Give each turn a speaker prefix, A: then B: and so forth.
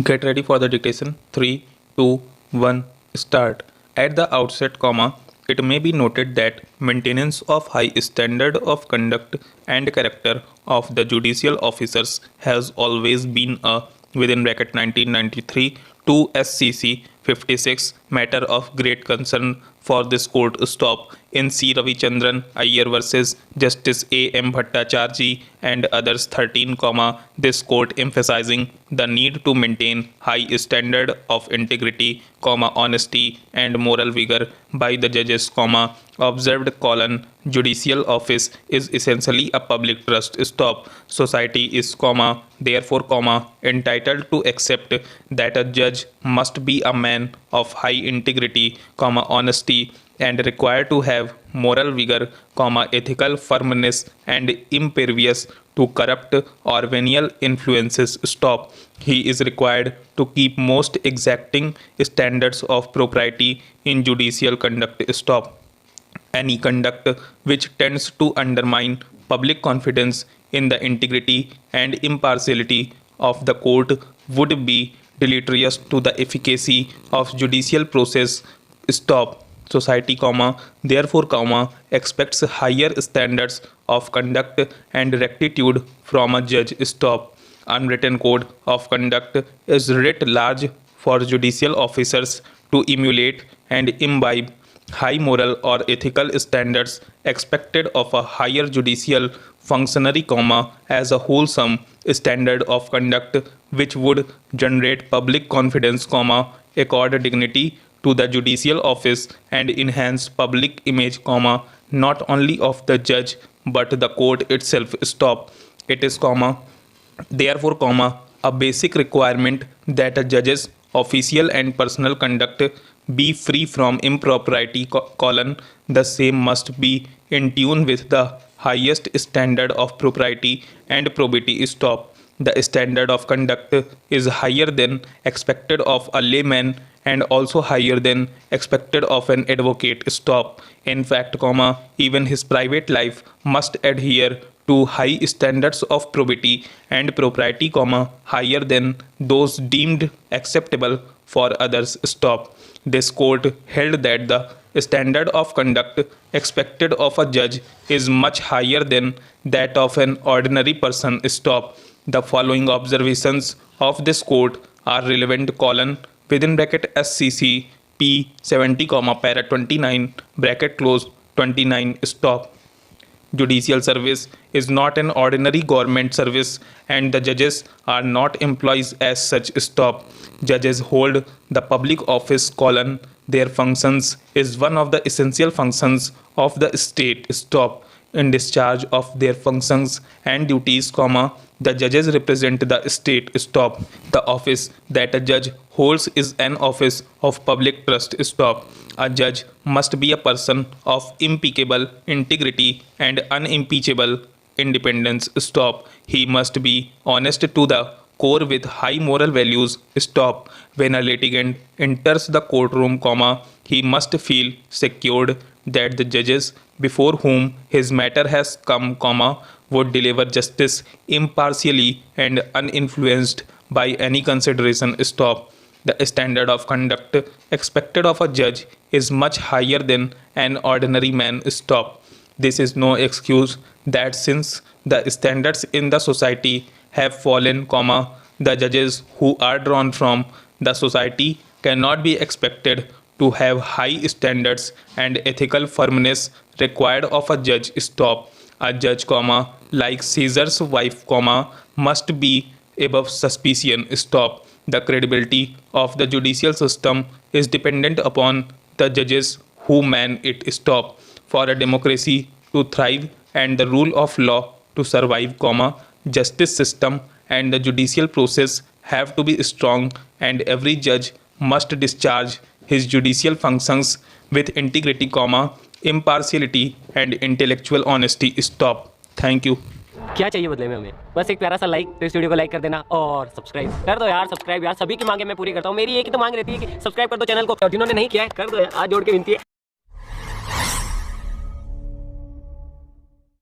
A: Get ready for the dictation. 3, 2, 1, start. At the outset, it may be noted that maintenance of high standard of conduct and character of the judicial officers has always been a within bracket 1993 to SCC 56 matter of great concern for this court. Stop. In C. Ravichandran Iyer versus Justice A. M. Bhattacharjee and others 13, this court emphasizing the need to maintain high standard of integrity, honesty and moral vigor by the judges, observed judicial office is essentially a public trust. Stop. Society is, therefore, entitled to accept that a judge must be a man of high integrity, honesty and required to have moral vigor, ethical firmness and impervious to corrupt or venial influences. Stop. He is required to keep most exacting standards of propriety in judicial conduct. Stop. Any conduct which tends to undermine public confidence in the integrity and impartiality of the court would be deleterious to the efficacy of judicial process. Stop. Society, therefore, expects higher standards of conduct and rectitude from a judge. Stop. Unwritten code of conduct is writ large for judicial officers to emulate and imbibe high moral or ethical standards expected of a higher judicial functionary, as a wholesome standard of conduct which would generate public confidence, accord dignity to the judicial office and enhance public image, not only of the judge but the court itself. Stop. It is, therefore, a basic requirement that a judge's official and personal conduct be free from impropriety, the same must be in tune with the highest standard of propriety and probity. Stop. The standard of conduct is higher than expected of a layman and also higher than expected of an advocate. Stop. In fact, even his private life must adhere to high standards of probity and propriety, higher than those deemed acceptable for others. Stop. This court held that the standard of conduct expected of a judge is much higher than that of an ordinary person. Stop. The following observations of this court are relevant: within bracket SCC P 70, para 29, bracket close 29. Stop. Judicial service is not an ordinary government service and the judges are not employees as such. Stop. Judges hold the public office, their functions is one of the essential functions of the state. Stop. In discharge of their functions and duties, the judges represent the state. Stop. The office that a judge holds is an office of public trust. Stop. A judge must be a person of impeccable integrity and unimpeachable independence. Stop. He must be honest to the core with high moral values. Stop. When a litigant enters the courtroom, he must feel secured that the judges before whom his matter has come, would deliver justice impartially and uninfluenced by any consideration. Stop. The standard of conduct expected of a judge is much higher than an ordinary man. Stop. This is no excuse that since the standards in the society have fallen, the judges who are drawn from the society cannot be expected to have high standards and ethical firmness required of a judge. Stop. A judge, like Caesar's wife, must be above suspicion. Stop. The credibility of the judicial system is dependent upon the judges who man it. Stop. For a democracy to thrive and the rule of law to survive, justice system and the judicial process have to be strong and every judge must discharge his judicial functions with integrity, impartiality and intellectual honesty. Stop. Thank you.
B: क्या चाहिए बदले में हमें? बस एक प्यारा सा like, तो इस वीडियो को लाइक कर देना और सब्सक्राइब कर दो यार। सब्सक्राइब यार, सभी की मांगे मैं पूरी करता हूँ। मेरी एक ही तो मांग रहती है कि सब्सक्राइब कर दो चैनल को, और जिन्होंने नहीं किया है कर दो यार, आज जोड़ के विनती है।